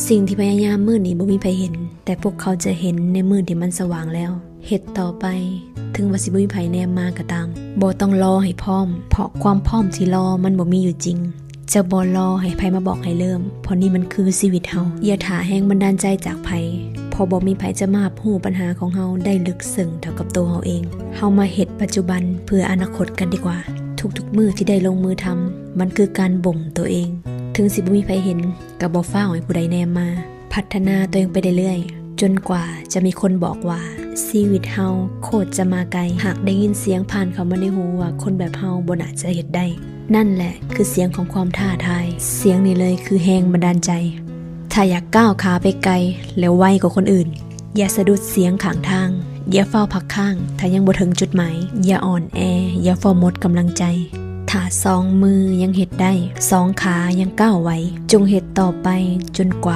สิ่งที่พยายามมื้อนี้บ่มีไผเห็นแต่พวกเขาจะเห็นในมื้อที่มันสว่างแล้วเฮ็ดต่อไปถึงว่าสิบ่มีไผแนมมาก็ตามบ่ต้องรอให้พร้อมเพราะความพร้อมที่รอมันบ่มีอยู่จริงจะบ่รอให้ไผมาบอกให้เริ่มเพราะนี่มันคือชีวิตเฮาอย่าท่าแรงบันดาลใจจากไผพอบ่มีไผจะมาฮู้ปัญหาของเฮาได้ลึกซึ้งเท่ากับตัวเฮาเองเฮามาเฮ็ดปัจจุบันเพื่ออนาคตกันดีกว่าทุกๆมื้อที่ได้ลงมือทำมันคือการบ่มตัวเองถึงสิบ่มีไผเห็นก็บ่ฟ้าวให้ผู้ใดแนมมาพัฒนาตัวเองไปเรื่อยๆจนกว่าจะมีคนบอกว่าชีวิตเฮาโคตรจะมาไกลหากได้ยินเสียงผ่านเข้ามาในหูว่าคนแบบเฮาบ่น่าจะเฮ็ดได้นั่นแหละคือเสียงของความท้าทายเสียงนี้เลยคือแรงบันดาลใจถ้าอยากก้าวขาไปไกลแล้วไวกว่าคนอื่นอย่าสะดุดเสียงข้างทางอย่าเฝ้าพักข้างถ้ายังบ่ถึงจุดหมายอย่าอ่อนแออย่าฟ้าหมดกำลังใจถ้า2 มือยังเฮ็ดได้2 ขายังก้าวไหวจงเฮ็ดต่อไปจนกว่า